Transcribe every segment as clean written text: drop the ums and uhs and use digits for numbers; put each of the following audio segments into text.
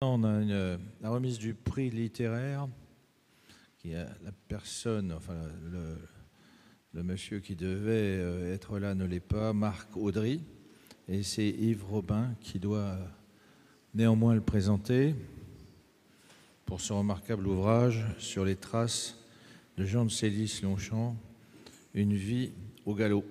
On a la remise du prix littéraire, qui a la personne, enfin le monsieur qui devait être là ne l'est pas, Marc Audry, et c'est Yves Robin qui doit néanmoins le présenter pour ce remarquable ouvrage sur les traces de Jean de Célis-Longchamp, Une vie au galop.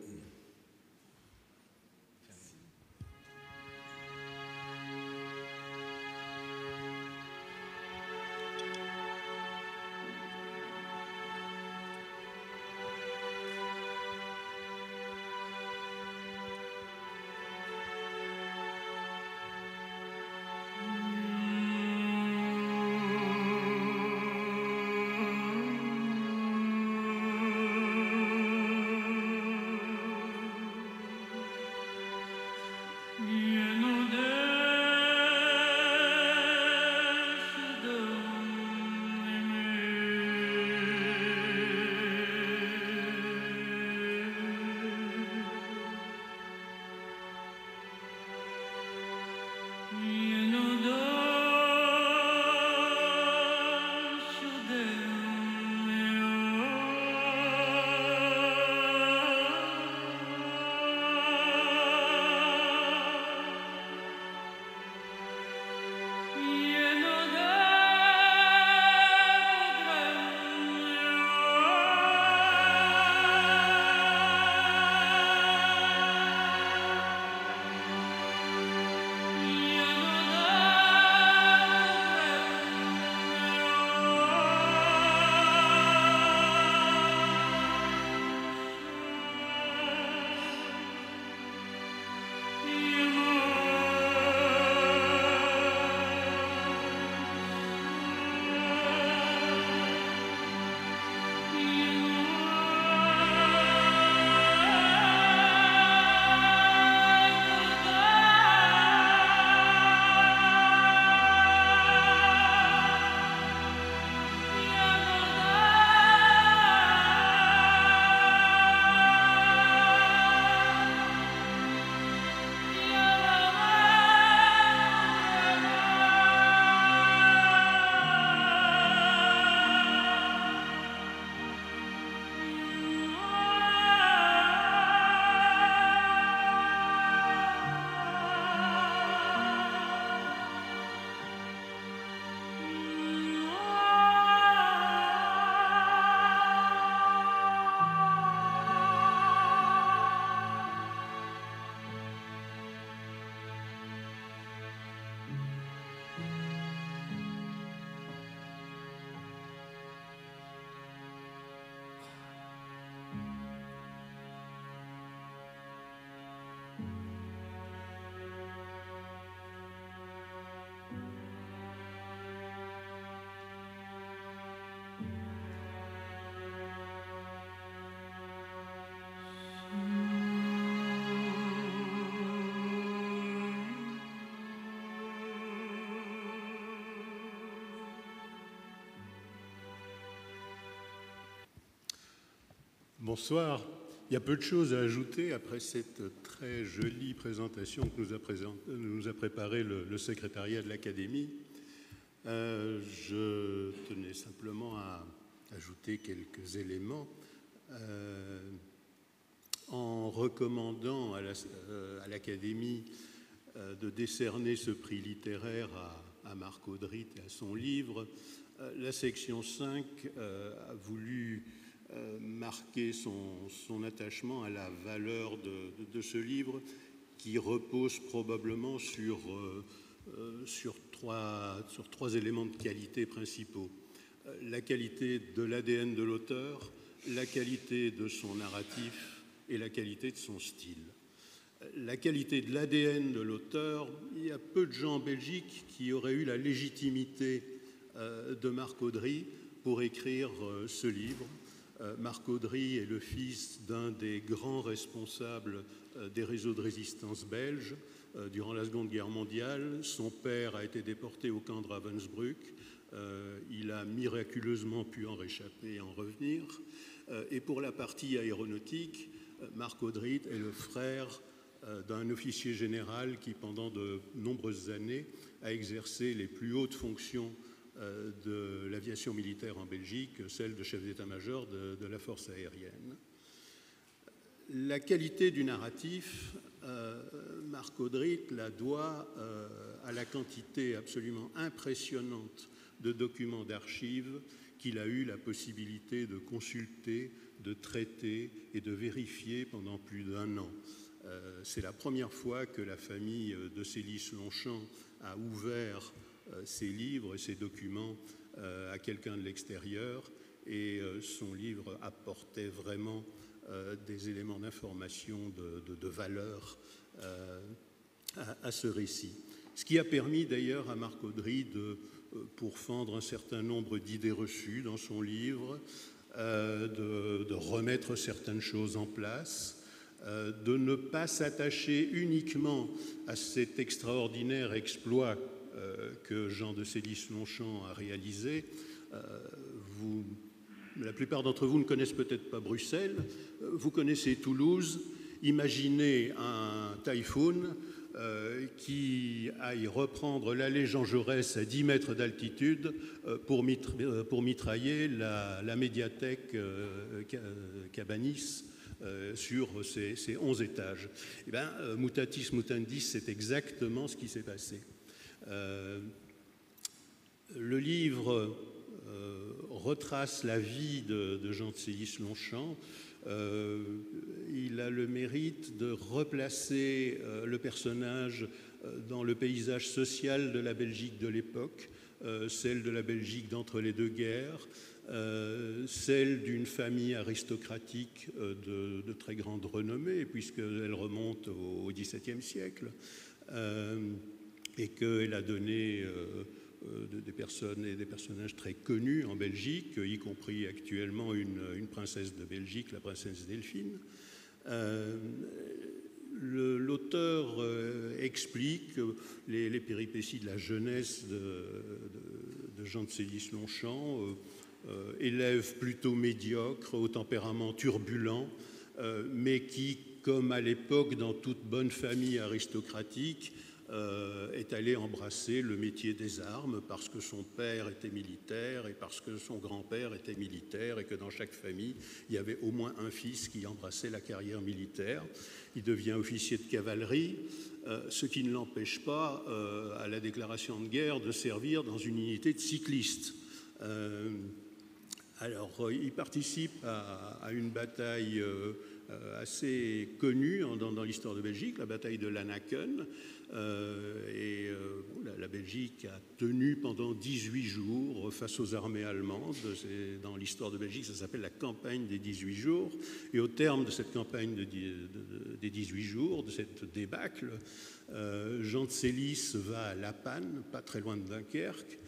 Bonsoir. Il y a peu de choses à ajouter après cette très jolie présentation que nous a préparée le secrétariat de l'Académie. Je tenais simplement à ajouter quelques éléments en recommandant à l'Académie de décerner ce prix littéraire à Marc Audry et à son livre. La section 5 a voulu marquer son attachement à la valeur de ce livre qui repose probablement sur trois éléments de qualité principaux. La qualité de l'ADN de l'auteur, la qualité de son narratif et la qualité de son style. La qualité de l'ADN de l'auteur, il y a peu de gens en Belgique qui auraient eu la légitimité de Marc Audry pour écrire ce livre. Marc Audry est le fils d'un des grands responsables des réseaux de résistance belges durant la Seconde Guerre mondiale. Son père a été déporté au camp de Ravensbrück. Il a miraculeusement pu en réchapper et en revenir. Et pour la partie aéronautique, Marc Audry est le frère d'un officier général qui, pendant de nombreuses années, a exercé les plus hautes fonctions de l'aviation militaire en Belgique, celle de chef d'état-major de la force aérienne. La qualité du narratif, Marc Audry la doit à la quantité absolument impressionnante de documents d'archives qu'il a eu la possibilité de consulter, de traiter et de vérifier pendant plus d'1 an. C'est la première fois que la famille de Célis-Longchamp a ouvert ses livres et ses documents à quelqu'un de l'extérieur, et son livre apportait vraiment des éléments d'information de valeur à ce récit. Ce qui a permis d'ailleurs à Marc Audry de pourfendre un certain nombre d'idées reçues dans son livre, de remettre certaines choses en place, de ne pas s'attacher uniquement à cet extraordinaire exploit que Jean de Célis-Longchamp a réalisé. La plupart d'entre vous ne connaissent peut-être pas Bruxelles, vous connaissez Toulouse. Imaginez un typhoon qui aille reprendre l'allée Jean Jaurès à 10 mètres d'altitude pour mitrailler la médiathèque Cabanis sur ses 11 étages. Eh bien, mutatis mutandis, c'est exactement ce qui s'est passé. Le livre retrace la vie de Jean de Célis-Longchamp. Il a le mérite de replacer le personnage dans le paysage social de la Belgique de l'époque, celle de la Belgique d'entre les deux guerres, celle d'une famille aristocratique de très grande renommée, puisqu'elle remonte au XVIIe siècle, et qu'elle a donné des personnes et des personnages très connus en Belgique, y compris actuellement une princesse de Belgique, la princesse Delphine. L'auteur explique les péripéties de la jeunesse de Jean de Célis-Longchamp, élève plutôt médiocre, au tempérament turbulent, mais qui, comme à l'époque dans toute bonne famille aristocratique, est allé embrasser le métier des armes parce que son père était militaire et parce que son grand-père était militaire, et que dans chaque famille, il y avait au moins un fils qui embrassait la carrière militaire. Il devient officier de cavalerie, ce qui ne l'empêche pas, à la déclaration de guerre, de servir dans une unité de cyclistes. Alors, il participe à une bataille assez connue dans l'histoire de Belgique, la bataille de Lanaken. La Belgique a tenu pendant 18 jours face aux armées allemandes. Dans l'histoire de Belgique, ça s'appelle la campagne des 18 jours. Et au terme de cette campagne des 18 jours, de cette débâcle, Jean de Célis va à La Panne, pas très loin de Dunkerque.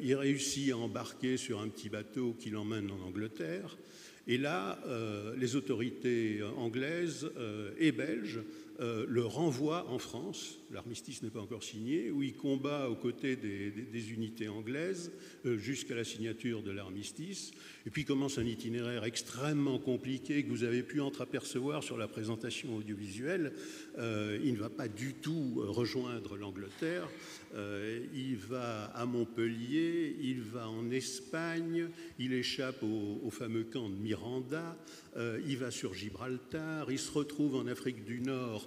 Il réussit à embarquer sur un petit bateau qui l'emmène en Angleterre. Et là, les autorités anglaises et belges le renvoient en France. L'armistice n'est pas encore signé, où il combat aux côtés des unités anglaises jusqu'à la signature de l'armistice. Et puis commence un itinéraire extrêmement compliqué que vous avez pu entreapercevoir sur la présentation audiovisuelle. Il ne va pas du tout rejoindre l'Angleterre. Il va à Montpellier, il va en Espagne, il échappe au fameux camp de Miranda, il va sur Gibraltar, il se retrouve en Afrique du Nord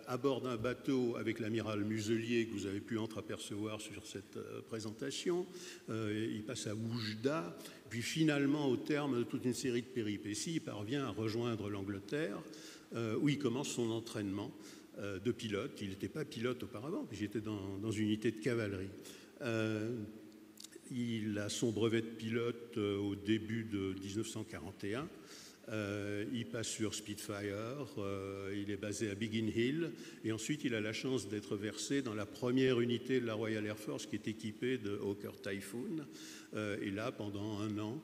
à bord d'un bateau avec l'amiral Muselier que vous avez pu entreapercevoir sur cette présentation. Il passe à Oujda, puis finalement, au terme de toute une série de péripéties, il parvient à rejoindre l'Angleterre, où il commence son entraînement de pilote. Il n'était pas pilote auparavant, puis j'étais dans une unité de cavalerie. Il a son brevet de pilote au début de 1941. Il passe sur Spitfire, il est basé à Biggin Hill, et ensuite il a la chance d'être versé dans la première unité de la Royal Air Force qui est équipée de Hawker Typhoon. Et là, pendant 1 an,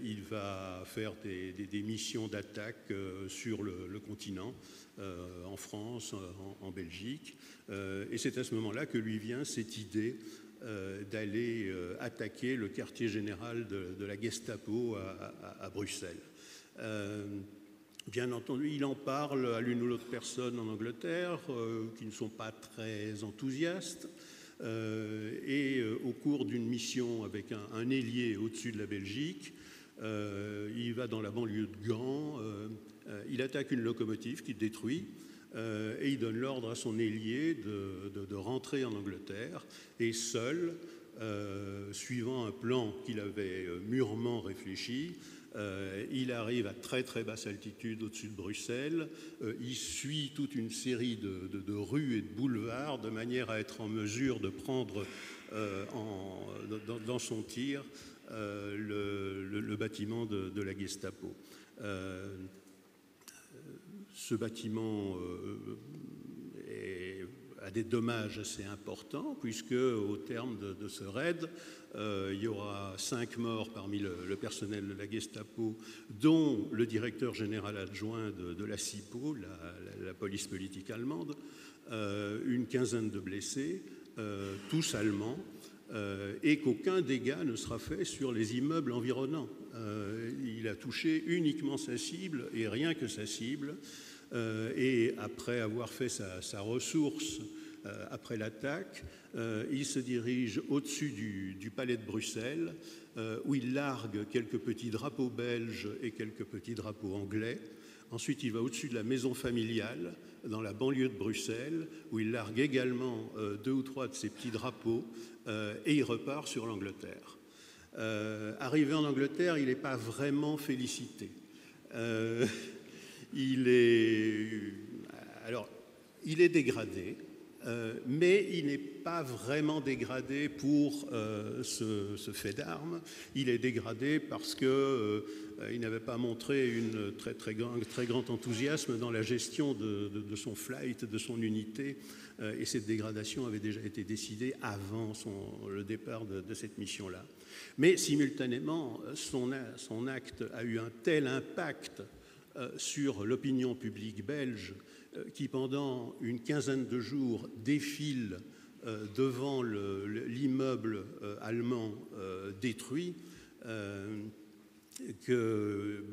il va faire des missions d'attaque sur le continent, en France, en Belgique. Et c'est à ce moment-là que lui vient cette idée d'aller attaquer le quartier général de la Gestapo à Bruxelles. Bien entendu, il en parle à l'une ou l'autre personne en Angleterre, qui ne sont pas très enthousiastes. Et au cours d'une mission avec un ailier au-dessus de la Belgique, il va dans la banlieue de Gand, il attaque une locomotive qu'il détruit, et il donne l'ordre à son ailier de rentrer en Angleterre, et seul, suivant un plan qu'il avait mûrement réfléchi, il arrive à très très basse altitude au-dessus de Bruxelles, il suit toute une série de rues et de boulevards de manière à être en mesure de prendre dans son tir le bâtiment de la Gestapo. Ce bâtiment a des dommages assez importants, puisque au terme de ce raid, il y aura 5 morts parmi le personnel de la Gestapo, dont le directeur général adjoint de la SIPO, la police politique allemande, une quinzaine de blessés, tous allemands, et qu'aucun dégât ne sera fait sur les immeubles environnants. Il a touché uniquement sa cible, et rien que sa cible, et après avoir fait sa ressource après l'attaque, il se dirige au-dessus du palais de Bruxelles, où il largue quelques petits drapeaux belges et quelques petits drapeaux anglais. Ensuite, il va au-dessus de la maison familiale, dans la banlieue de Bruxelles, où il largue également 2 ou 3 de ces petits drapeaux, et il repart sur l'Angleterre. Arrivé en Angleterre, il n'est pas vraiment félicité. Il est dégradé, mais il n'est pas vraiment dégradé pour ce fait d'armes. Il est dégradé parce qu'il n'avait pas montré un très grand enthousiasme dans la gestion de son flight, de son unité, et cette dégradation avait déjà été décidée avant le départ de cette mission-là. Mais simultanément, son acte a eu un tel impact sur l'opinion publique belge qui, pendant une quinzaine de jours, défile devant l'immeuble allemand détruit, que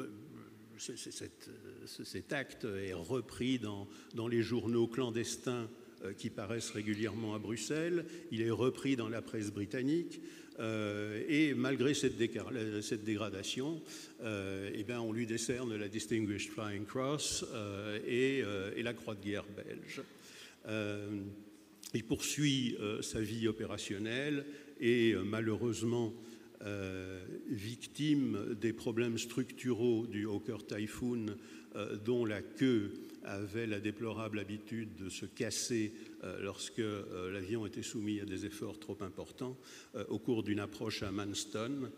cet acte est repris dans les journaux clandestins qui paraissent régulièrement à Bruxelles, il est repris dans la presse britannique, et malgré cette dégradation, on lui décerne la Distinguished Flying Cross et la Croix de guerre belge. Il poursuit sa vie opérationnelle et malheureusement victime des problèmes structuraux du Hawker Typhoon, dont la queue avait la déplorable habitude de se casser lorsque l'avion était soumis à des efforts trop importants. Au cours d'une approche à Manston,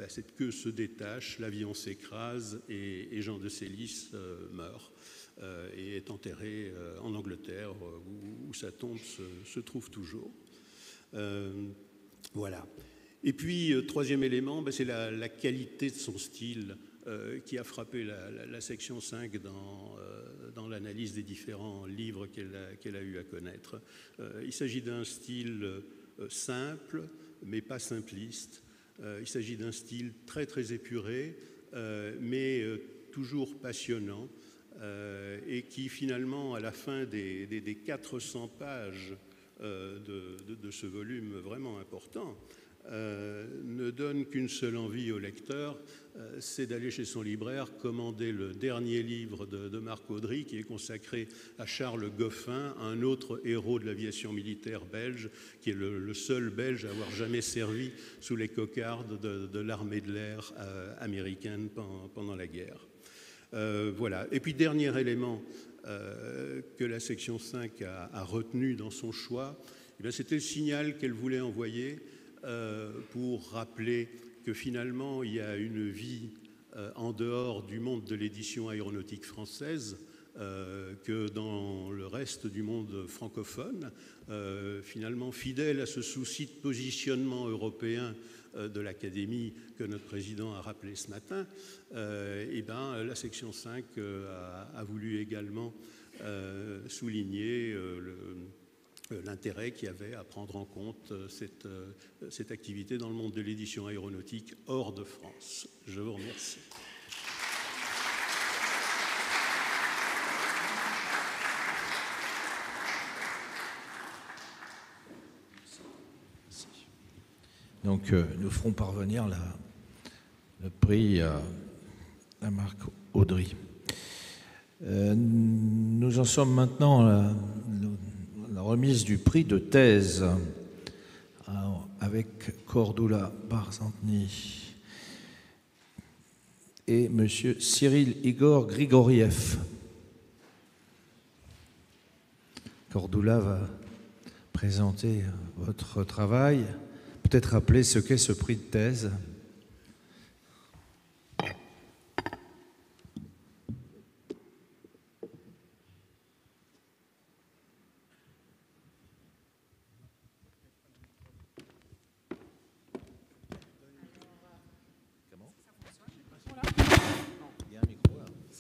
cette queue se détache, l'avion s'écrase et Jean de Célis meurt et est enterré en Angleterre, où sa tombe se trouve toujours. Voilà. Et puis, troisième élément, c'est la qualité de son style qui a frappé la section 5 dans l'analyse des différents livres qu'elle a eu à connaître. Il s'agit d'un style simple, mais pas simpliste. Il s'agit d'un style très, très épuré, mais toujours passionnant, et qui, finalement, à la fin des 400 pages de ce volume vraiment important, ne donne qu'une seule envie au lecteur, c'est d'aller chez son libraire commander le dernier livre de Marc Audry, qui est consacré à Charles Goffin, un autre héros de l'aviation militaire belge, qui est le seul Belge à avoir jamais servi sous les cocardes de l'armée de l'air américaine pendant la guerre. Voilà. Et puis, dernier élément que la section 5 a retenu dans son choix, c'était le signal qu'elle voulait envoyer pour rappeler que finalement il y a une vie en dehors du monde de l'édition aéronautique française, que dans le reste du monde francophone, finalement fidèle à ce souci de positionnement européen de l'Académie que notre président a rappelé ce matin, la section 5 a voulu également souligner l'intérêt qu'il y avait à prendre en compte cette activité dans le monde de l'édition aéronautique hors de France. Je vous remercie. Donc nous ferons parvenir le prix à Marc Audry. Nous en sommes maintenant à la remise du prix de thèse avec Cordula Barzantni et M. Cyril Igor Grigoriev. Cordula va présenter votre travail, peut-être rappeler ce qu'est ce prix de thèse.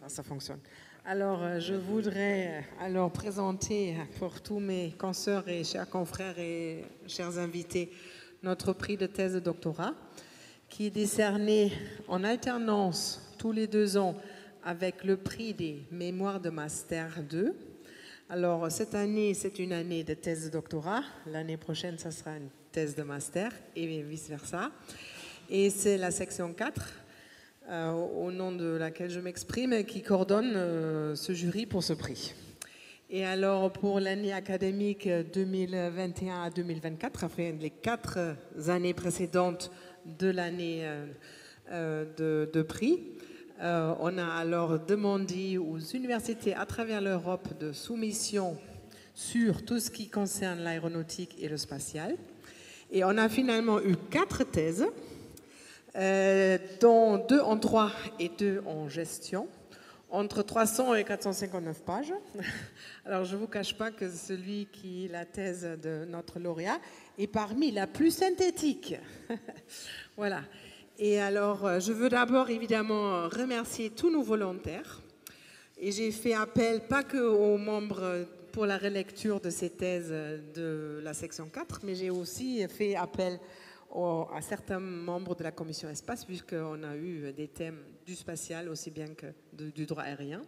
Ça fonctionne. Alors, je voudrais présenter pour tous mes consoeurs et chers confrères et chers invités notre prix de thèse de doctorat qui est décerné en alternance tous les 2 ans avec le prix des mémoires de Master 2. Alors, cette année, c'est une année de thèse de doctorat. L'année prochaine, ça sera une thèse de master et vice-versa. Et c'est la section 4. Au nom de laquelle je m'exprime, qui coordonne ce jury pour ce prix. Et alors, pour l'année académique 2021 à 2024, après les 4 années précédentes de l'année de prix, on a alors demandé aux universités à travers l'Europe de soumission sur tout ce qui concerne l'aéronautique et le spatial. Et on a finalement eu 4 thèses, dont 2 en droit et 2 en gestion, entre 300 et 459 pages. Alors, je ne vous cache pas que celui qui est la thèse de notre lauréat est parmi la plus synthétique. Voilà. Et alors, je veux d'abord évidemment remercier tous nos volontaires. Et j'ai fait appel pas que aux membres pour la relecture de ces thèses de la section 4, mais j'ai aussi fait appel à certains membres de la commission espace, puisqu'on a eu des thèmes du spatial aussi bien que du droit aérien.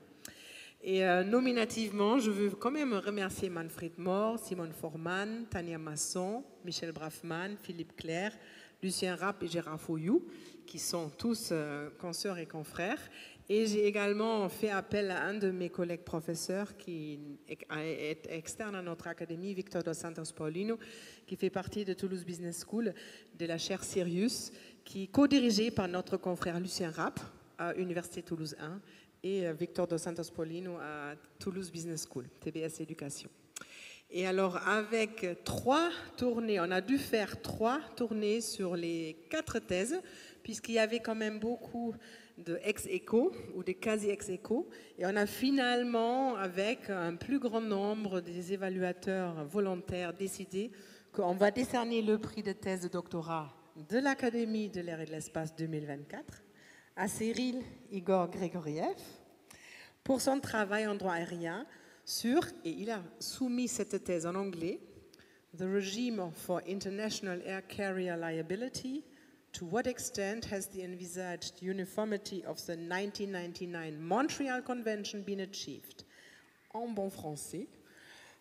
Et nominativement, je veux quand même remercier Manfred Mohr, Simone Forman, Tania Masson, Michel Braffman, Philippe Claire, Lucien Rapp et Gérard Fouillou, qui sont tous consoeurs et confrères. Et j'ai également fait appel à un de mes collègues professeurs qui est externe à notre académie, Victor dos Santos Paulino, qui fait partie de Toulouse Business School, de la chaire Sirius, qui est co-dirigée par notre confrère Lucien Rapp à Université Toulouse 1 et Victor dos Santos Paulino à Toulouse Business School, TBS Éducation. Et alors, avec 3 tournées, on a dû faire 3 tournées sur les 4 thèses, puisqu'il y avait quand même beaucoup de ex-aequo ou de quasi-ex-aequo. Et on a finalement, avec un plus grand nombre des évaluateurs volontaires, décidé qu'on va décerner le prix de thèse de doctorat de l'Académie de l'air et de l'espace 2024 à Cyril Igor Grigoriev pour son travail en droit aérien sur, et il a soumis cette thèse en anglais, The Regime for International Air Carrier Liability. To what extent has the envisaged uniformity of the 1999 Montreal Convention been achieved? En bon français,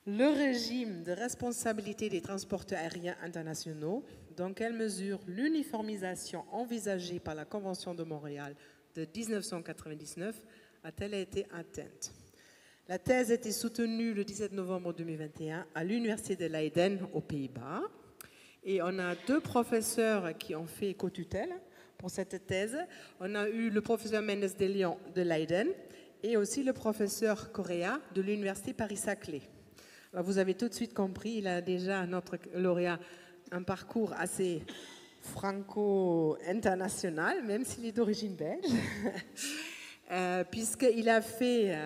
le régime de responsabilité des transporteurs aériens internationaux, dans quelle mesure l'uniformisation envisagée par la Convention de Montréal de 1999 a-t-elle été atteinte? La thèse a été soutenue le 17 novembre 2021 à l'Université de Leiden aux Pays-Bas. Et on a 2 professeurs qui ont fait co-tutelle pour cette thèse. On a eu le professeur Mendes de Leon de Leiden et aussi le professeur Correa de l'Université Paris-Saclay. Alors vous avez tout de suite compris, il a déjà, notre lauréat, un parcours assez franco-international, même s'il est d'origine belge, puisqu'il a fait,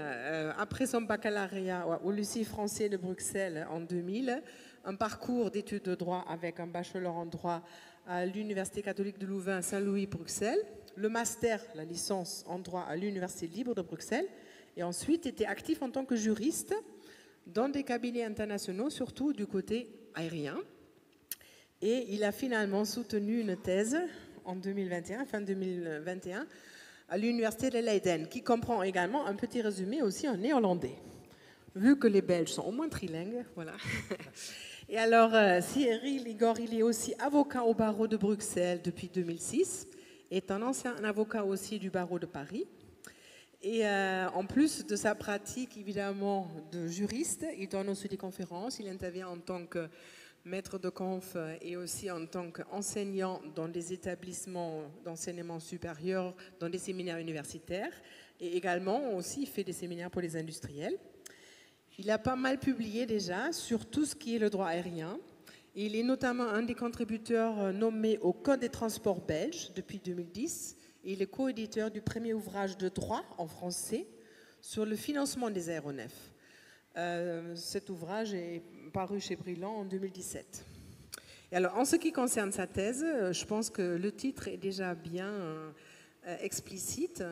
après son baccalauréat au lycée français de Bruxelles en 2000, un parcours d'études de droit avec un bachelor en droit à l'Université catholique de Louvain, Saint-Louis, Bruxelles, le master, la licence en droit à l'Université libre de Bruxelles, et ensuite était actif en tant que juriste dans des cabinets internationaux, surtout du côté aérien. Et il a finalement soutenu une thèse en 2021, fin 2021, à l'Université de Leiden, qui comprend également un petit résumé aussi en néerlandais, vu que les Belges sont au moins trilingues, voilà. Et alors, Cyril Ligor, il est aussi avocat au barreau de Bruxelles depuis 2006, est un ancien avocat aussi du barreau de Paris. Et en plus de sa pratique, évidemment, de juriste, il donne aussi des conférences, il intervient en tant que maître de conf et aussi en tant qu'enseignant dans des établissements d'enseignement supérieur, dans des séminaires universitaires, et également aussi il fait des séminaires pour les industriels. Il a pas mal publié déjà sur tout ce qui est le droit aérien. Et il est notamment un des contributeurs nommés au Code des transports belges depuis 2010. Et il est co-éditeur du premier ouvrage de droit en français sur le financement des aéronefs. Cet ouvrage est paru chez Brillant en 2017. Et alors, en ce qui concerne sa thèse, je pense que le titre est déjà bien explicite.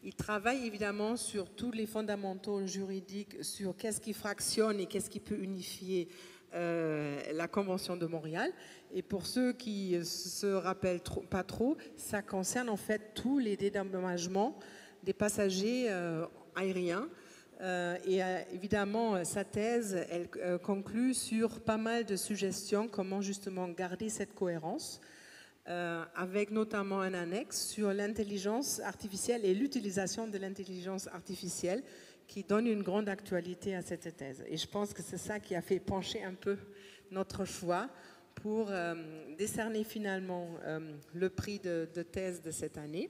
Il travaille évidemment sur tous les fondamentaux juridiques, sur qu'est-ce qui fractionne et qu'est-ce qui peut unifier la Convention de Montréal. Et pour ceux qui ne se rappellent pas trop, ça concerne en fait tous les dédommagements des passagers aériens. Évidemment, sa thèse, elle conclut sur pas mal de suggestions, comment justement garder cette cohérence, avec notamment un annexe sur l'intelligence artificielle et l'utilisation de l'intelligence artificielle qui donne une grande actualité à cette thèse. Et je pense que c'est ça qui a fait pencher un peu notre choix pour décerner finalement le prix de thèse de cette année.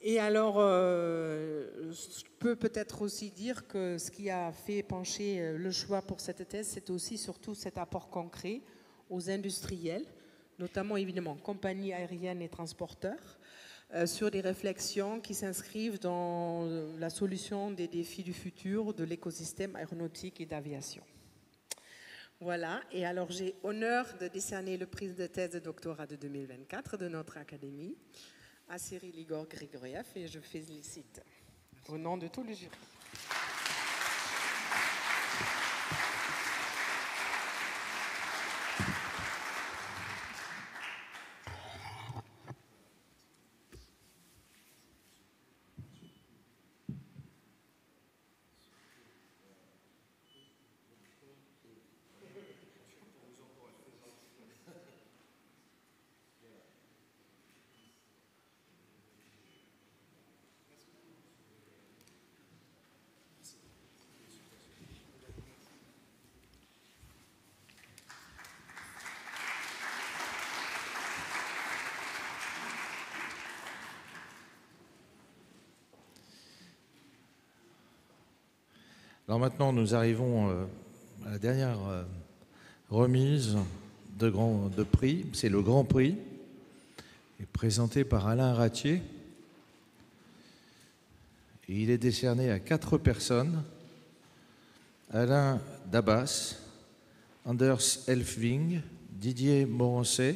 Et alors, je peux peut-être aussi dire que ce qui a fait pencher le choix pour cette thèse, c'est aussi surtout cet apport concret aux industriels, notamment évidemment compagnies aériennes et transporteurs, sur des réflexions qui s'inscrivent dans la solution des défis du futur de l'écosystème aéronautique et d'aviation. Voilà, et alors j'ai honneur de décerner le prix de thèse de doctorat de 2024 de notre académie à Cyril Igor Grigoriev, et je félicite au nom de tout le jury. Alors maintenant, nous arrivons à la dernière remise de prix. C'est le Grand Prix, présenté par Alain Ratier. Et il est décerné à 4 personnes: Alain Dabas, Anders Elfving, Didier Morancet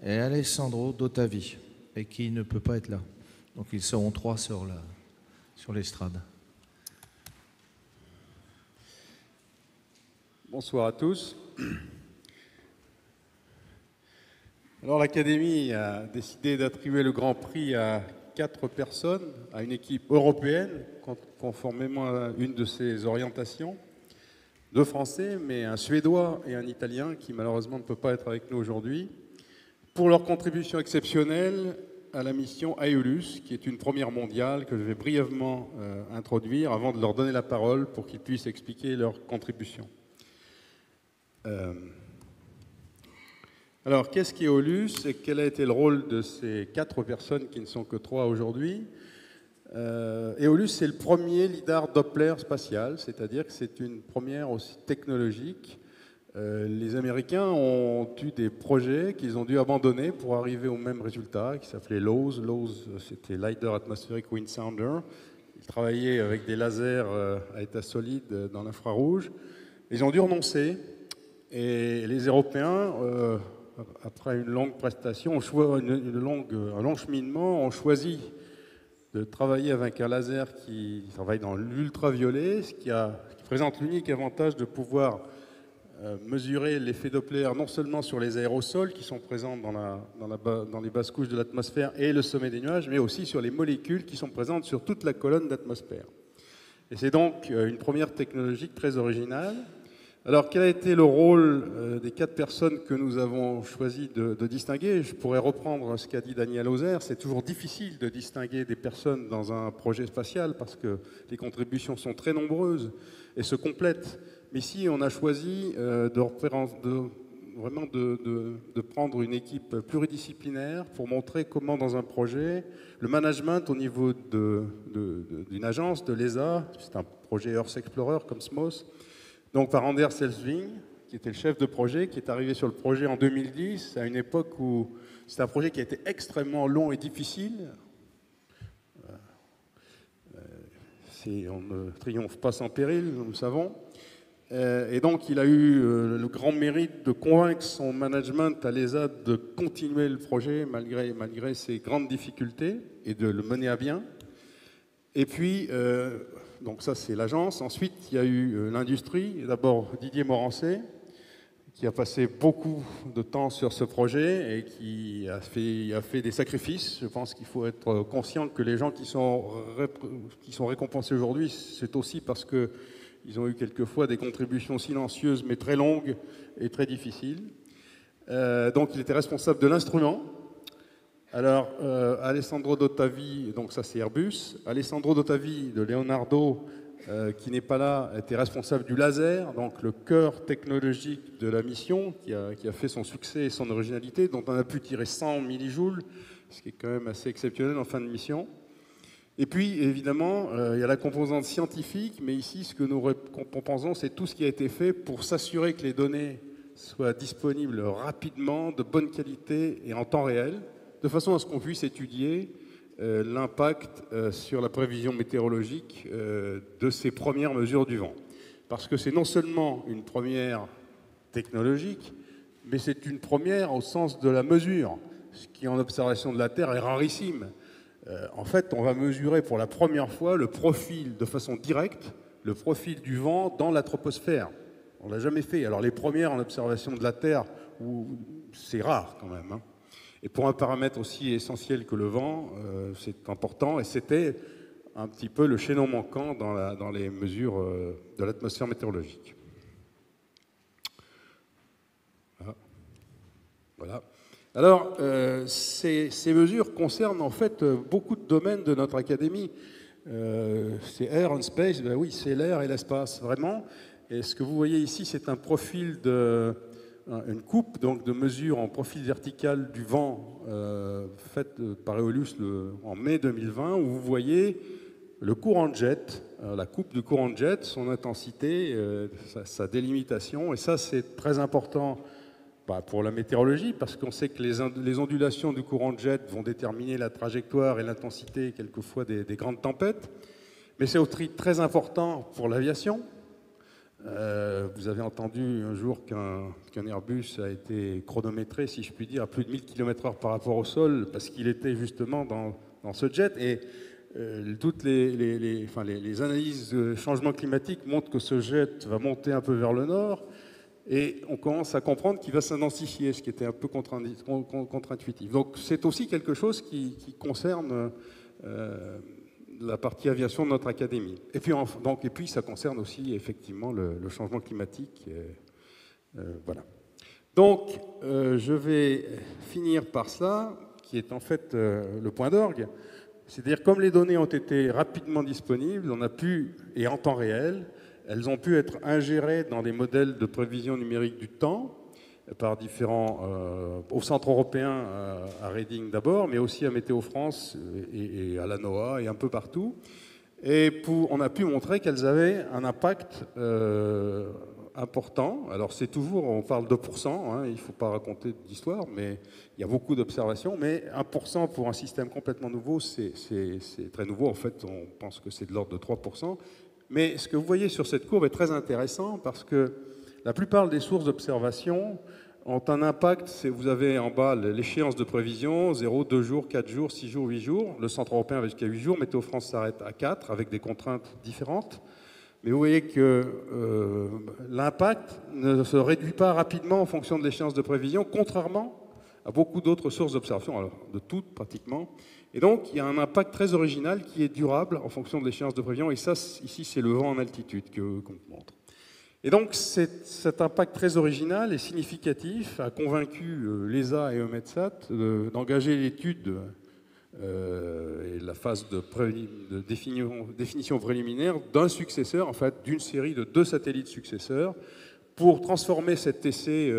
et Alessandro Dottavi, et qui ne peut pas être là. Donc ils seront 3 sur l'estrade. Bonsoir à tous. Alors l'Académie a décidé d'attribuer le Grand Prix à 4 personnes, à une équipe européenne, conformément à une de ses orientations. 2 Français, mais un Suédois et un Italien qui malheureusement ne peut pas être avec nous aujourd'hui, pour leur contribution exceptionnelle à la mission Aeolus, qui est une première mondiale que je vais brièvement introduire avant de leur donner la parole pour qu'ils puissent expliquer leur contribution. Alors, qu'est-ce qu'Aeolus et quel a été le rôle de ces 4 personnes qui ne sont que 3 aujourd'hui? Aeolus, c'est le premier lidar Doppler spatial, c'est-à-dire que c'est une première aussi technologique. Les Américains ont eu des projets qu'ils ont dû abandonner pour arriver au même résultat, qui s'appelait LOWS. LOWS, c'était Lidar Atmospheric Wind Sounder. Ils travaillaient avec des lasers à état solide dans l'infrarouge. Ils ont dû renoncer. Et les Européens, après une longue prestation, un long cheminement, ont choisi de travailler avec un laser qui travaille dans l'ultraviolet, ce qui présente l'unique avantage de pouvoir mesurer l'effet Doppler non seulement sur les aérosols qui sont présents dans les basses couches de l'atmosphère et le sommet des nuages, mais aussi sur les molécules qui sont présentes sur toute la colonne d'atmosphère. Et c'est donc une première technologie très originale. Alors, quel a été le rôle des 4 personnes que nous avons choisi de distinguer? Je pourrais reprendre ce qu'a dit Daniel Hauser. C'est toujours difficile de distinguer des personnes dans un projet spatial parce que les contributions sont très nombreuses et se complètent. Mais ici, on a choisi vraiment de prendre une équipe pluridisciplinaire pour montrer comment, dans un projet, le management au niveau d'une agence, de l'ESA, c'est un projet Earth Explorer comme SMOS, donc par Anders Elsving, qui était le chef de projet, qui est arrivé sur le projet en 2010, à une époque où c'était un projet qui a été extrêmement long et difficile. On ne triomphe pas sans péril, nous le savons. Et donc, il a eu le grand mérite de convaincre son management à l'ESA de continuer le projet malgré ses grandes difficultés et de le mener à bien. Et puis, donc ça, c'est l'agence. Ensuite, il y a eu l'industrie. D'abord, Didier Morancet, qui a passé beaucoup de temps sur ce projet et qui a fait des sacrifices. Je pense qu'il faut être conscient que les gens qui sont récompensés aujourd'hui, c'est aussi parce qu'ils ont eu quelquefois des contributions silencieuses, mais très longues et très difficiles. Donc, il était responsable de l'instrument. Alors, Alessandro Dottavi, donc ça c'est Airbus. Alessandro Dottavi de Leonardo, qui n'est pas là, était responsable du laser, donc le cœur technologique de la mission, qui a fait son succès et son originalité, dont on a pu tirer 100 millijoules, ce qui est quand même assez exceptionnel en fin de mission. Et puis, évidemment, il y a la composante scientifique, mais ici, ce que nous récompensons, c'est tout ce qui a été fait pour s'assurer que les données soient disponibles rapidement, de bonne qualité et en temps réel, de façon à ce qu'on puisse étudier l'impact sur la prévision météorologique de ces premières mesures du vent. Parce que c'est non seulement une première technologique, mais c'est une première au sens de la mesure, ce qui en observation de la Terre est rarissime. En fait, on va mesurer pour la première fois le profil, de façon directe, le profil du vent dans la troposphère. On ne l'a jamais fait. Alors les premières en observation de la Terre, c'est rare quand même, hein. Et pour un paramètre aussi essentiel que le vent, c'est important. Et c'était un petit peu le chaînon manquant dans les mesures de l'atmosphère météorologique. Voilà. Alors, ces mesures concernent en fait beaucoup de domaines de notre académie. C'est Air and Space, ben oui, c'est l'air et l'espace, vraiment. Et ce que vous voyez ici, c'est un profil une coupe donc, de mesure en profil vertical du vent faite par Eolus en mai 2020, où vous voyez le courant de jet, la coupe du courant de jet, son intensité, sa délimitation. Et ça, c'est très important pour la météorologie, parce qu'on sait que les ondulations du courant de jet vont déterminer la trajectoire et l'intensité, quelquefois, des grandes tempêtes. Mais c'est aussi très important pour l'aviation. Vous avez entendu un jour qu'un Airbus a été chronométré, si je puis dire, à plus de 1000 km/h par rapport au sol, parce qu'il était justement dans ce jet. Et toutes les analyses de changement climatique montrent que ce jet va monter un peu vers le nord, et on commence à comprendre qu'il va s'intensifier, ce qui était un peu contre-intuitif. Donc c'est aussi quelque chose qui concerne la partie aviation de notre académie. Et puis ça concerne aussi effectivement le changement climatique. Voilà. Donc je vais finir par ça, qui est en fait le point d'orgue. C'est-à-dire, comme les données ont été rapidement disponibles, on a pu, et en temps réel, elles ont pu être ingérées dans des modèles de prévision numérique du temps par au Centre européen à Reading d'abord, mais aussi à Météo France et à la NOAA et un peu partout. Et on a pu montrer qu'elles avaient un impact important. Alors c'est toujours, on parle de pourcents, hein, il ne faut pas raconter d'histoire, mais il y a beaucoup d'observations, mais 1% pour un système complètement nouveau, c'est très nouveau. En fait, on pense que c'est de l'ordre de 3%. Mais ce que vous voyez sur cette courbe est très intéressant parce que la plupart des sources d'observation ont un impact. Vous avez en bas l'échéance de prévision, 0, 2 jours, 4 jours, 6 jours, 8 jours. Le Centre européen va jusqu'à 8 jours. Météo France s'arrête à 4 avec des contraintes différentes. Mais vous voyez que l'impact ne se réduit pas rapidement en fonction de l'échéance de prévision, contrairement à beaucoup d'autres sources d'observation, alors de toutes pratiquement. Et donc, il y a un impact très original qui est durable en fonction de l'échéance de prévision. Et ça, ici, c'est le vent en altitude qu'on montre. Et donc cet impact très original et significatif a convaincu l'ESA et EUMETSAT d'engager l'étude et la phase de définition préliminaire d'un successeur, en fait d'une série de 2 satellites successeurs, pour transformer cet essai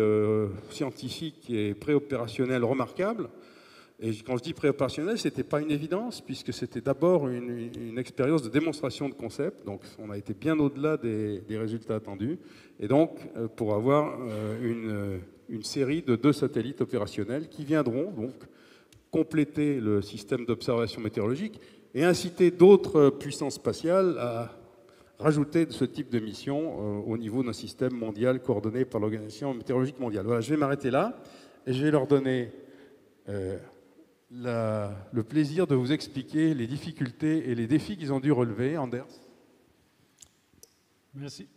scientifique et préopérationnel remarquable. Et quand je dis préopérationnel, ce n'était pas une évidence, puisque c'était d'abord une expérience de démonstration de concept, donc on a été bien au-delà des résultats attendus, et donc pour avoir une série de 2 satellites opérationnels qui viendront donc compléter le système d'observation météorologique et inciter d'autres puissances spatiales à rajouter ce type de mission au niveau d'un système mondial coordonné par l'Organisation météorologique mondiale. Voilà, je vais m'arrêter là et je vais leur donner le plaisir de vous expliquer les difficultés et les défis qu'ils ont dû relever. Anders. Merci.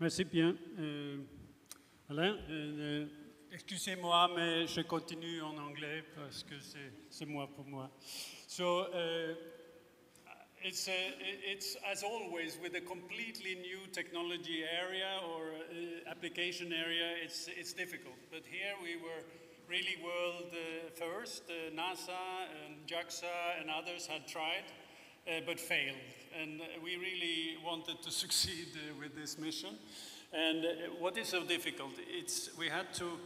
Merci bien. Alain, excusez-moi, mais je continue en anglais parce que c'est moi pour moi. So, it's as always with a completely new technology area or application area, it's difficult. But here we were really world first. NASA and JAXA and others had tried, but failed. And we really wanted to succeed with this mission. And what is so difficult? We had to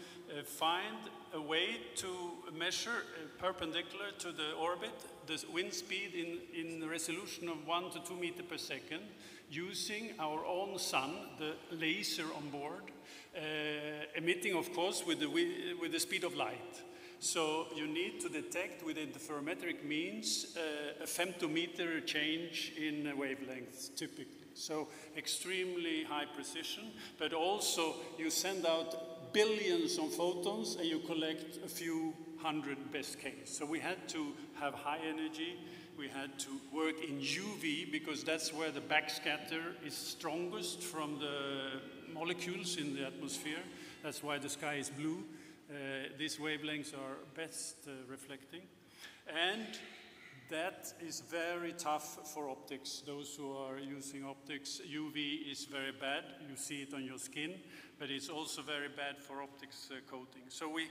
find a way to measure perpendicular to the orbit the wind speed in the resolution of 1 to 2 meters per second, using our own sun, the laser on board, emitting, of course, with the speed of light. So you need to detect with interferometric means a femtometer change in wavelengths, typically. So extremely high precision, but also you send out billions of photons and you collect a few hundred best case. So we had to have high energy. We had to work in UV because that's where the backscatter is strongest from the molecules in the atmosphere. That's why the sky is blue. These wavelengths are best reflecting. And that is very tough for optics. Those who are using optics, UV is very bad. You see it on your skin, but it's also very bad for optics coating. So we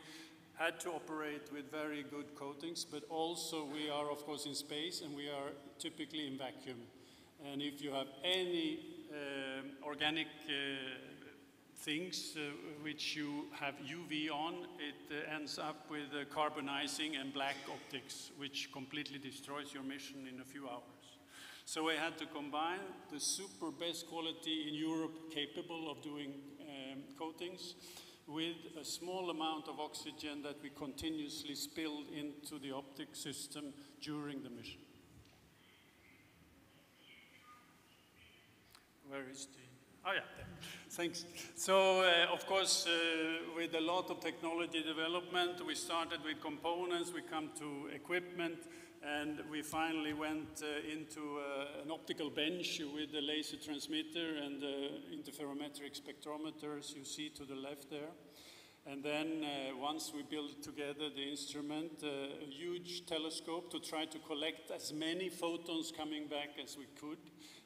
had to operate with very good coatings, but also we are, of course, in space, and we are typically in vacuum. And if you have any organic things which you have UV on, it ends up with carbonizing and black optics, which completely destroys your mission in a few hours. So we had to combine the super best quality in Europe capable of doing coatings with a small amount of oxygen that we continuously spilled into the optic system during the mission. Where is the... Oh, yeah, there. Thanks. So, of course, with a lot of technology development, we started with components, we come to equipment, and we finally went into an optical bench with the laser transmitter and the interferometric spectrometers you see to the left there. And then once we built together the instrument, a huge telescope to try to collect as many photons coming back as we could.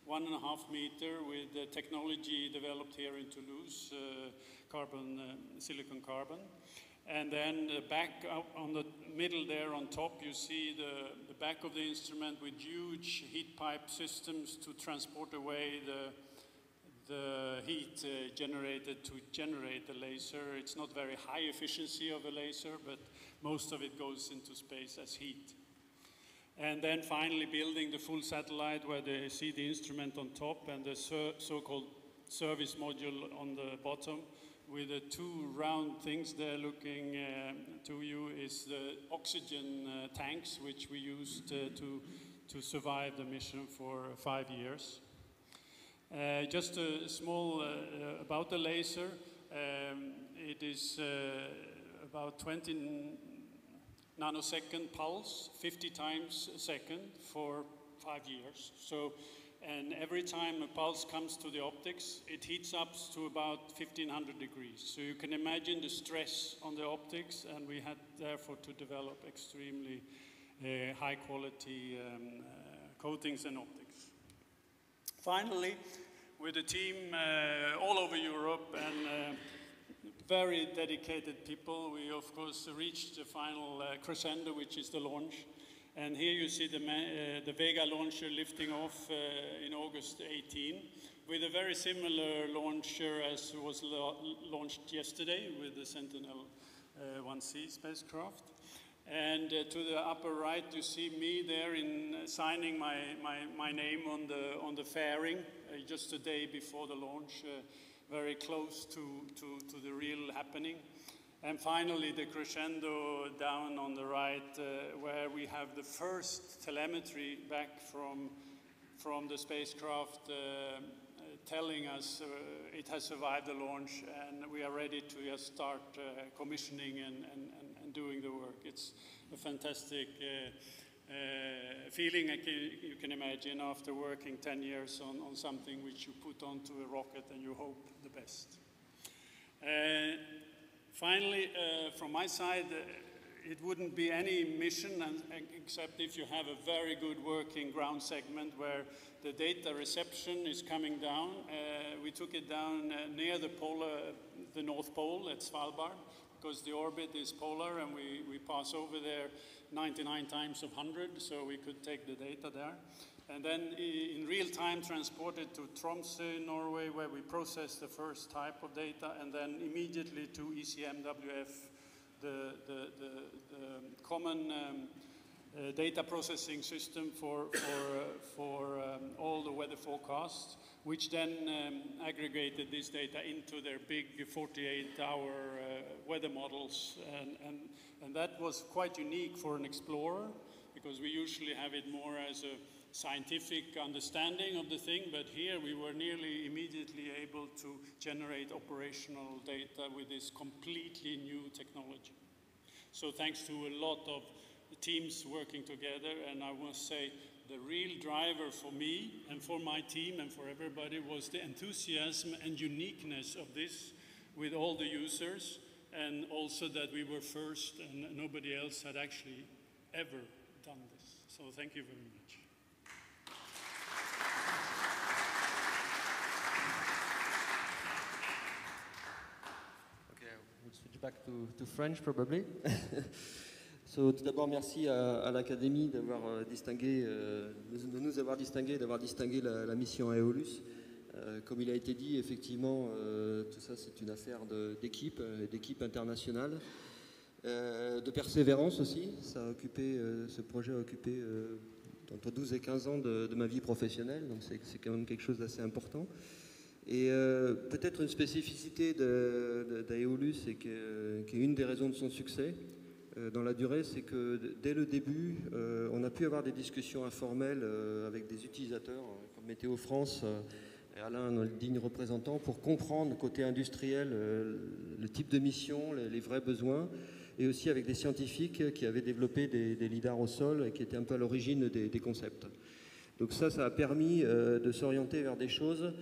1.5 meter with the technology developed here in Toulouse, silicon carbon. And then back up on the middle there on top, you see the back of the instrument with huge heat pipe systems to transport away the heat generated to generate the laser. It's not very high efficiency of a laser, but most of it goes into space as heat. And then finally building the full satellite where they see the instrument on top and the so-called service module on the bottom with the 2 round things there looking to you is the oxygen tanks which we used to survive the mission for 5 years. Just a small about the laser. It is about 20 nanosecond pulse, 50 times a second for 5 years. So, and every time a pulse comes to the optics, it heats up to about 1500 degrees. So you can imagine the stress on the optics, and we had therefore to develop extremely high quality coatings and optics. Finally, with a team all over Europe and very dedicated people. We, of course, reached the final crescendo, which is the launch. And here you see the Vega launcher lifting off in August 18, with a very similar launcher as was launched yesterday with the Sentinel-1C spacecraft. And to the upper right, you see me there in signing my name on the fairing just a day before the launch, very close to the real happening. And finally, the crescendo down on the right, where we have the first telemetry back from the spacecraft telling us it has survived the launch, and we are ready to just start commissioning and doing the work. It's a fantastic feeling you can imagine after working 10 years on something which you put onto a rocket and you hope the best. Finally, from my side, it wouldn't be any mission except if you have a very good working ground segment where the data reception is coming down. We took it down near the North Pole at Svalbard, because the orbit is polar and we pass over there 99 times of 100, so we could take the data there. And then in real time transported to Tromsø, Norway, where we process the first type of data, and then immediately to ECMWF, the common data processing system for all the weather forecasts, which then aggregated this data into their big 48-hour weather models. And that was quite unique for an explorer, because we usually have it more as a scientific understanding of the thing, but here we were nearly immediately able to generate operational data with this completely new technology. So thanks to a lot of teams working together, and I must say the real driver for me and for my team and for everybody was the enthusiasm and uniqueness of this with all the users, and also that we were first and nobody else had actually ever done this. So thank you very much. We'll switch back to French, probably. So, tout d'abord, merci à l'Académie d'avoir distingué, de nous avoir distingué, d'avoir distingué la mission Aeolus. Comme il a été dit, effectivement, tout ça, c'est une affaire d'équipe internationale, de persévérance aussi. Ça a occupé, ce projet a occupé entre 12 et 15 ans de ma vie professionnelle, donc c'est quand même quelque chose d'assez important. Et peut-être une spécificité d'Aeolus, et qui est une des raisons de son succès dans la durée, c'est que dès le début, on a pu avoir des discussions informelles avec des utilisateurs comme Météo France et Alain, le digne représentant, pour comprendre côté industriel le type de mission, les vrais besoins, et aussi avec des scientifiques qui avaient développé des lidars au sol et qui étaient un peu à l'origine des concepts. Donc ça a permis de s'orienter vers des choses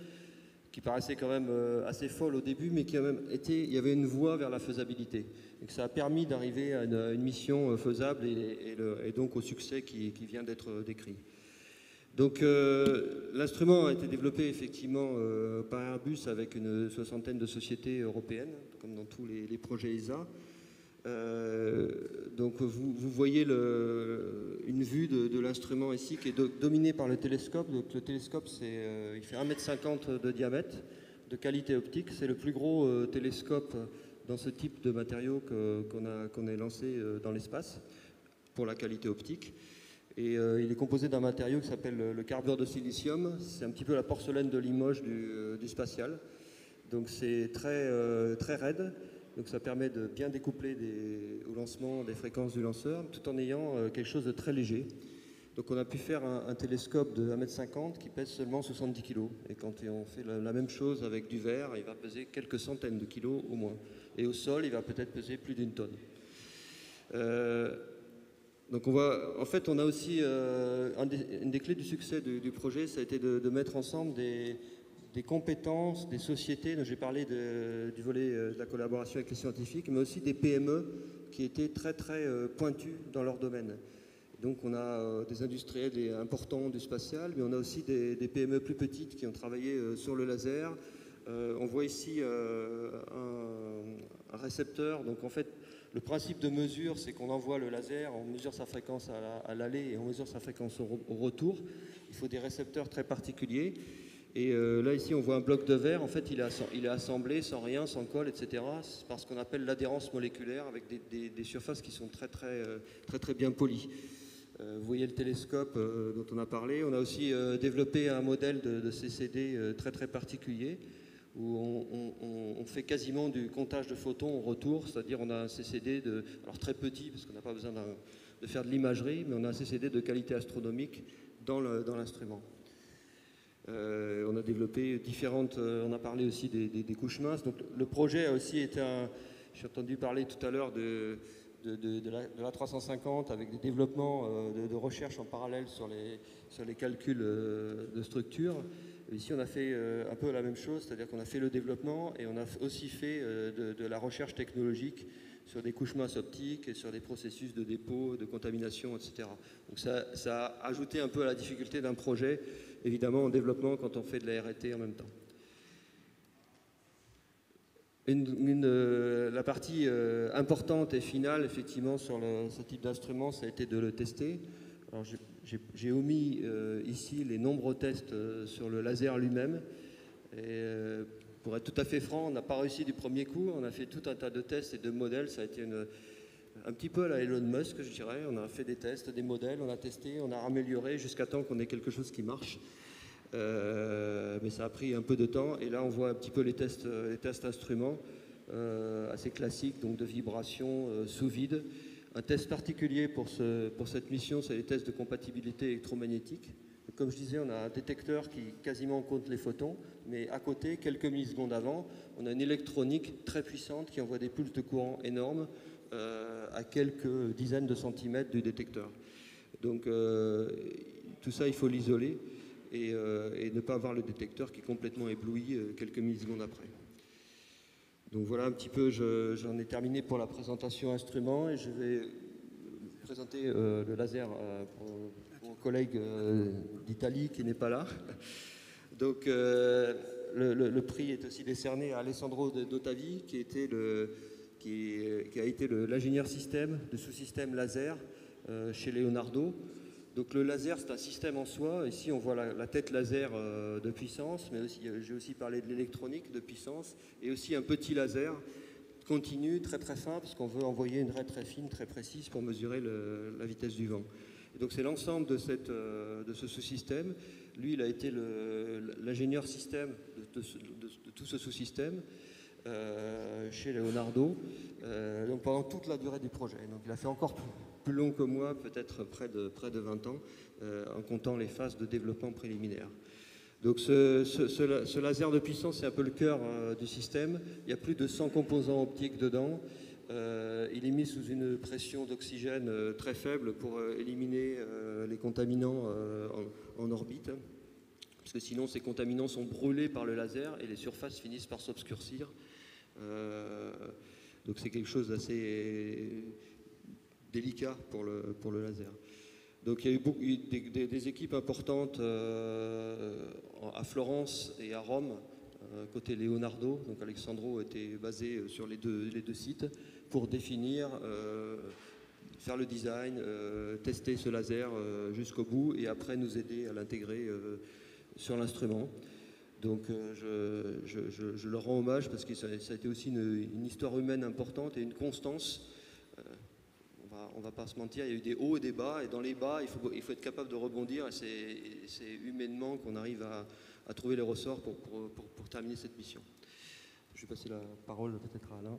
qui paraissait quand même assez folle au début, mais qui a même été, il y avait une voie vers la faisabilité. Donc ça a permis d'arriver à une mission faisable et donc au succès qui vient d'être décrit. Donc l'instrument a été développé effectivement par Airbus avec une soixantaine de sociétés européennes, comme dans tous les projets ESA. Donc vous voyez une vue de l'instrument ici qui est dominée par le télescope. Donc le télescope, il fait 1,50 m de diamètre, de qualité optique. C'est le plus gros télescope dans ce type de matériaux qu'on a lancé dans l'espace pour la qualité optique. Et il est composé d'un matériau qui s'appelle le carbure de silicium. C'est un petit peu la porcelaine de Limoges du spatial. Donc c'est très raide. Donc ça permet de bien découpler au lancement des fréquences du lanceur, tout en ayant quelque chose de très léger. Donc on a pu faire un télescope de 1,50 m qui pèse seulement 70 kg. Et quand on fait la même chose avec du verre, il va peser quelques centaines de kilos au moins. Et au sol, il va peut-être peser plus d'1 tonne. Donc en fait, on a aussi une des clés du succès du projet, ça a été de mettre ensemble des compétences, des sociétés, dont j'ai parlé du volet de la collaboration avec les scientifiques, mais aussi des PME qui étaient très pointues dans leur domaine. Donc on a des industriels importants du spatial, mais on a aussi des PME plus petites qui ont travaillé sur le laser. On voit ici un récepteur. Donc en fait, le principe de mesure, c'est qu'on envoie le laser, on mesure sa fréquence à l'aller et on mesure sa fréquence au retour. Il faut des récepteurs très particuliers. Et là, ici, on voit un bloc de verre. En fait, il est assemblé sans rien, sans colle, etc. C'est par ce qu'on appelle l'adhérence moléculaire, avec des surfaces qui sont très bien polies. Vous voyez le télescope dont on a parlé. On a aussi développé un modèle de CCD très particulier, où on fait quasiment du comptage de photons au retour, c'est-à-dire on a un CCD alors très petit, parce qu'on n'a pas besoin de faire de l'imagerie, mais on a un CCD de qualité astronomique dans l'instrument. On a développé on a parlé aussi des couches minces. Donc, le projet a aussi été j'ai entendu parler tout à l'heure de la 350 avec des développements de recherche en parallèle sur les calculs de structure. Ici, on a fait un peu la même chose, c'est-à-dire qu'on a fait le développement et on a aussi fait de la recherche technologique sur des couches minces optiques et sur des processus de dépôt, de contamination, etc. Donc ça a ajouté un peu à la difficulté d'un projet, évidemment en développement quand on fait de la R&T en même temps. La partie importante et finale, effectivement, sur ce type d'instrument, ça a été de le tester. Alors, j'ai omis ici les nombreux tests sur le laser lui-même. Et pour être tout à fait franc, on n'a pas réussi du premier coup. On a fait tout un tas de tests et de modèles. Ça a été un petit peu à la Elon Musk, je dirais. On a fait des tests, des modèles, on a testé, on a amélioré jusqu'à temps qu'on ait quelque chose qui marche. Mais ça a pris un peu de temps. Et là, on voit un petit peu les tests instruments assez classiques, donc de vibration sous vide. Un test particulier pour cette mission, c'est les tests de compatibilité électromagnétique. Comme je disais, on a un détecteur qui quasiment compte les photons, mais à côté, quelques millisecondes avant, on a une électronique très puissante qui envoie des pulses de courant énormes à quelques dizaines de centimètres du détecteur. Donc tout ça, il faut l'isoler et ne pas avoir le détecteur qui est complètement ébloui quelques millisecondes après. Donc voilà un petit peu, j'en ai terminé pour la présentation instrument et je vais présenter le laser pour mon collègue d'Italie qui n'est pas là. Donc le prix est aussi décerné à Alessandro Dottavi qui a été l'ingénieur système de sous-système laser chez Leonardo. Donc le laser, c'est un système en soi. Ici, on voit la tête laser de puissance, mais j'ai aussi parlé de l'électronique de puissance, et aussi un petit laser continu, très fin, parce qu'on veut envoyer une raie très fine, très précise pour mesurer la vitesse du vent. Et donc c'est l'ensemble de ce sous-système. Lui, il a été l'ingénieur système de tout ce sous-système chez Leonardo, donc pendant toute la durée du projet. Donc il a fait encore plus long que moi, peut-être près de 20 ans, en comptant les phases de développement préliminaire. Donc ce laser de puissance, c'est un peu le cœur du système. Il y a plus de 100 composants optiques dedans. Il est mis sous une pression d'oxygène très faible pour éliminer les contaminants en orbite. Parce que sinon, ces contaminants sont brûlés par le laser et les surfaces finissent par s'obscurcir. Donc c'est quelque chose d'assez délicat pour le laser. Donc il y a eu des équipes importantes à Florence et à Rome, côté Leonardo. Donc Alessandro était basé sur les deux sites pour définir, faire le design, tester ce laser jusqu'au bout et après nous aider à l'intégrer sur l'instrument. Donc je leur rends hommage parce que ça a été aussi une histoire humaine importante et une constance. On ne va pas se mentir, il y a eu des hauts et des bas, et dans les bas, il faut être capable de rebondir, et c'est humainement qu'on arrive à trouver les ressorts pour terminer cette mission. Je vais passer la parole peut-être à Alain.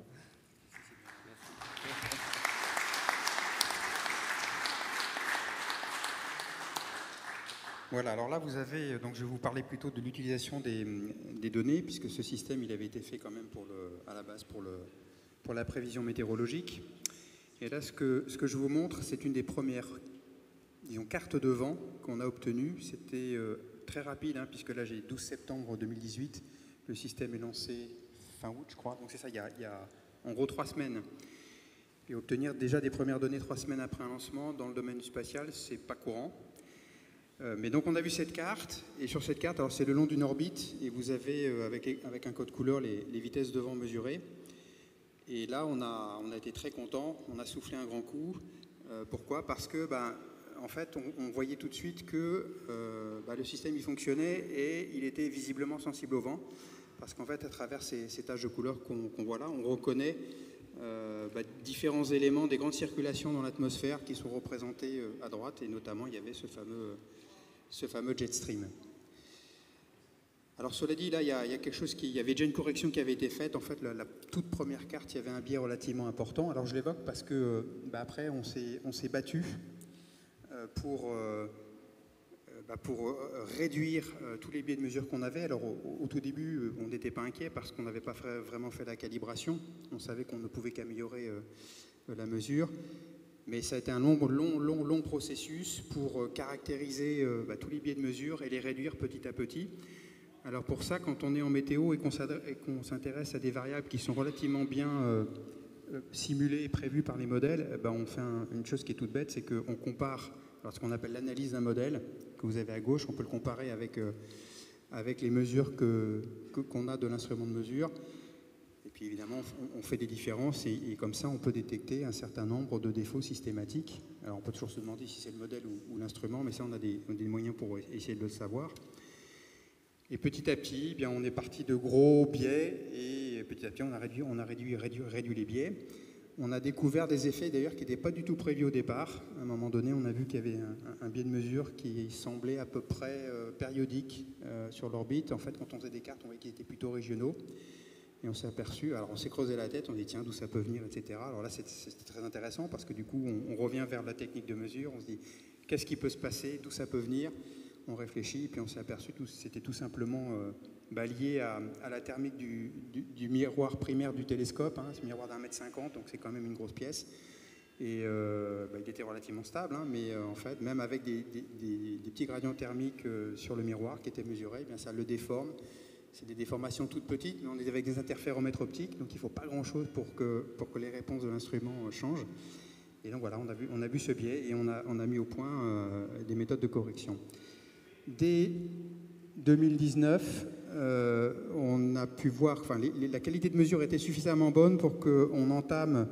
Voilà, alors là vous avez, donc je vais vous parler plutôt de l'utilisation des données, puisque ce système il avait été fait quand même à la base pour la prévision météorologique. Et là, ce que je vous montre, c'est une des premières, disons, cartes de vent qu'on a obtenues. C'était très rapide, hein, puisque là, j'ai 12 septembre 2018. Le système est lancé fin août, je crois. Donc c'est ça, il y a en gros 3 semaines. Et obtenir déjà des premières données 3 semaines après un lancement dans le domaine du spatial, c'est pas courant. Mais donc on a vu cette carte, et sur cette carte, alors c'est le long d'une orbite, et vous avez avec un code couleur les vitesses de vent mesurées. Et là on a été très contents, on a soufflé un grand coup. Pourquoi? Parce que en fait on voyait tout de suite que le système il fonctionnait et il était visiblement sensible au vent. Parce qu'en fait à travers ces taches de couleur qu'on voit là, on reconnaît différents éléments des grandes circulations dans l'atmosphère qui sont représentés à droite, et notamment il y avait ce fameux jet stream. Alors cela dit, là il y a quelque chose il y avait déjà une correction qui avait été faite. En fait la toute première carte, il y avait un biais relativement important. Alors je l'évoque parce que après on s'est battu pour réduire tous les biais de mesure qu'on avait. Alors au tout début, on n'était pas inquiet parce qu'on n'avait pas vraiment fait la calibration. On savait qu'on ne pouvait qu'améliorer la mesure. Mais ça a été un long processus pour caractériser tous les biais de mesure et les réduire petit à petit. Alors pour ça, quand on est en météo et qu'on s'intéresse à des variables qui sont relativement bien simulées et prévues par les modèles, on fait une chose qui est toute bête, c'est qu'on compare ce qu'on appelle l'analyse d'un modèle que vous avez à gauche. On peut le comparer avec les mesures qu'on a de l'instrument de mesure. Et puis évidemment, on fait des différences et comme ça, on peut détecter un certain nombre de défauts systématiques. Alors on peut toujours se demander si c'est le modèle ou l'instrument, mais ça, on a des moyens pour essayer de le savoir. Et petit à petit, on est parti de gros biais et petit à petit, on a réduit les biais. On a découvert des effets d'ailleurs qui n'étaient pas du tout prévus au départ. À un moment donné, on a vu qu'il y avait un biais de mesure qui semblait à peu près périodique sur l'orbite. En fait, quand on faisait des cartes, on voyait qu'ils étaient plutôt régionaux. Et on s'est aperçu, alors on s'est creusé la tête, on s'est dit tiens, d'où ça peut venir, etc. Alors là, c'était très intéressant parce que du coup, on revient vers la technique de mesure, on se dit qu'est-ce qui peut se passer, d'où ça peut venir. On réfléchit, et puis on s'est aperçu que c'était tout simplement lié à la thermique du miroir primaire du télescope. Ce miroir d'1,50 m, donc c'est quand même une grosse pièce. Et il était relativement stable, mais en fait, même avec des petits gradients thermiques sur le miroir qui étaient mesurés, ça le déforme. C'est des déformations toutes petites, mais on est avec des interféromètres optiques, donc il ne faut pas grand-chose pour que les réponses de l'instrument changent. Et donc voilà, on a vu ce biais et on a mis au point des méthodes de correction. Dès 2019, on a pu voir, la qualité de mesure était suffisamment bonne pour qu'on entame,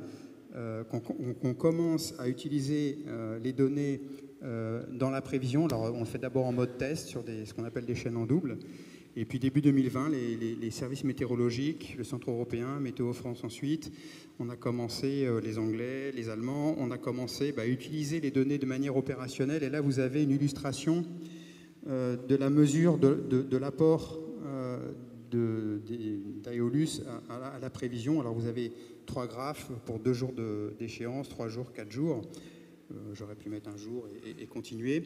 qu'on commence à utiliser les données dans la prévision. Alors on le fait d'abord en mode test sur ce qu'on appelle des chaînes en double. Et puis début 2020, les services météorologiques, le Centre européen, Météo France ensuite, on a commencé, les Anglais, les Allemands, on a commencé à utiliser les données de manière opérationnelle. Et là, vous avez une illustration de la mesure de l'apport d'Aeolus à la prévision. Alors vous avez 3 graphes pour 2 jours d'échéance, 3 jours, 4 jours. J'aurais pu mettre un jour et continuer.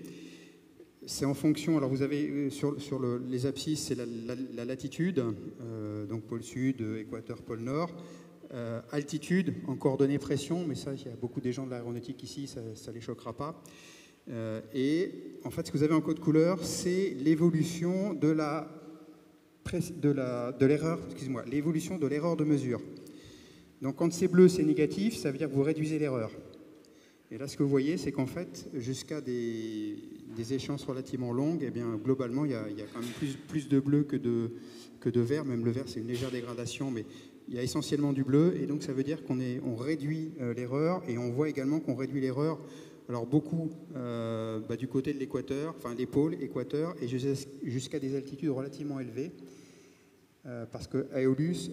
C'est en fonction, alors vous avez sur les abscisses, c'est la latitude, donc pôle sud, équateur, pôle nord. Altitude, en coordonnées pression, mais ça, il y a beaucoup des gens de l'aéronautique ici, ça ne les choquera pas. Et en fait, ce que vous avez en code couleur, c'est l'évolution de l'erreur, excusez-moi, l'évolution de l'erreur de mesure. Donc quand c'est bleu, c'est négatif, ça veut dire que vous réduisez l'erreur. Et là, ce que vous voyez, c'est qu'en fait, jusqu'à des échéances relativement longues, globalement, il y a quand même plus de bleu que de vert. Même le vert, c'est une légère dégradation, mais il y a essentiellement du bleu. Et donc, ça veut dire qu'on réduit l'erreur. Et on voit également qu'on réduit l'erreur, alors beaucoup du côté de l'équateur, enfin les pôles, équateur, et jusqu'à des altitudes relativement élevées. Parce que Aeolus,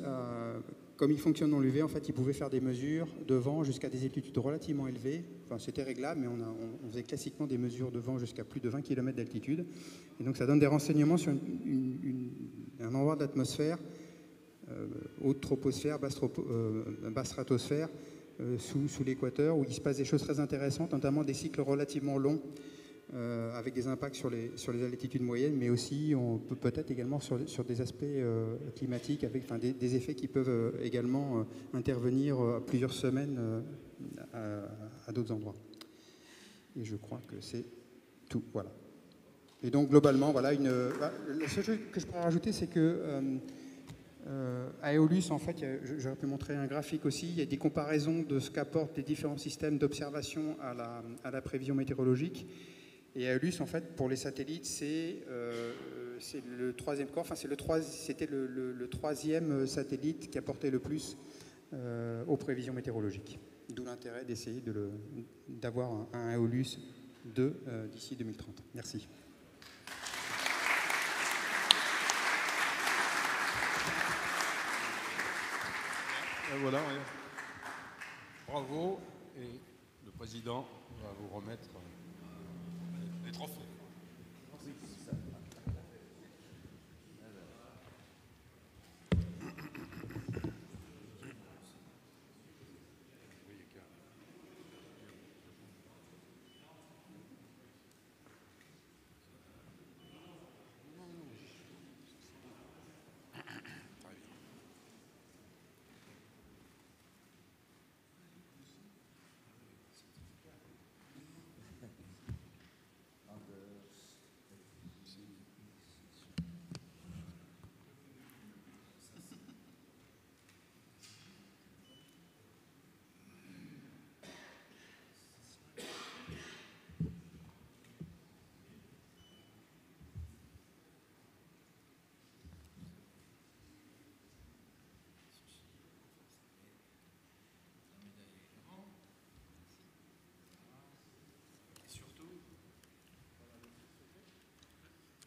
comme il fonctionne dans l'UV, en fait, il pouvait faire des mesures de vent jusqu'à des altitudes relativement élevées. Enfin, c'était réglable, mais on faisait classiquement des mesures de vent jusqu'à plus de 20 km d'altitude. Et donc, ça donne des renseignements sur un endroit de l'atmosphère, haute troposphère, basse stratosphère, sous l'équateur, où il se passe des choses très intéressantes, notamment des cycles relativement longs, avec des impacts sur les altitudes moyennes, mais aussi on peut peut-être également sur des aspects climatiques, avec des effets qui peuvent également intervenir à plusieurs semaines à d'autres endroits. Et je crois que c'est tout. Voilà. Et donc globalement, voilà, la seule chose que je pourrais rajouter, c'est que À Aeolus, en fait, j'aurais pu montrer un graphique aussi, il y a des comparaisons de ce qu'apportent les différents systèmes d'observation à la prévision météorologique. Et Aeolus, en fait, pour les satellites, c'est le troisième corps, enfin c'était le troisième satellite qui apportait le plus aux prévisions météorologiques. D'où l'intérêt d'essayer d'avoir un Aeolus 2 d'ici 2030. Merci. Voilà, bravo, et le président va vous remettre les trophées.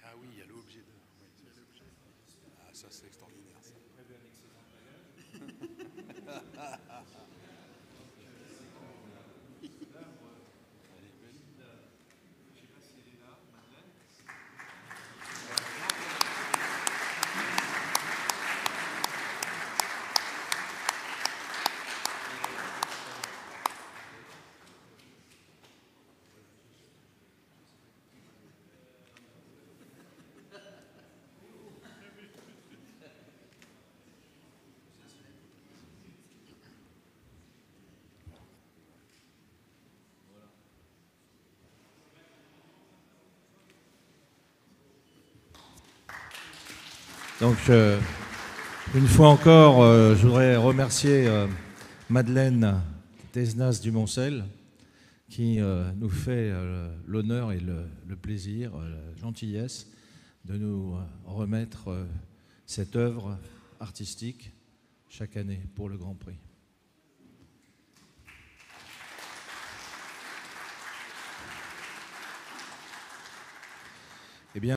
Ah oui, il y a l'objet de... Ah, ça c'est extraordinaire, ça. Donc, une fois encore, je voudrais remercier Madeleine Tesnas du Moncel, qui nous fait l'honneur et le plaisir, la gentillesse de nous remettre cette œuvre artistique chaque année pour le Grand Prix.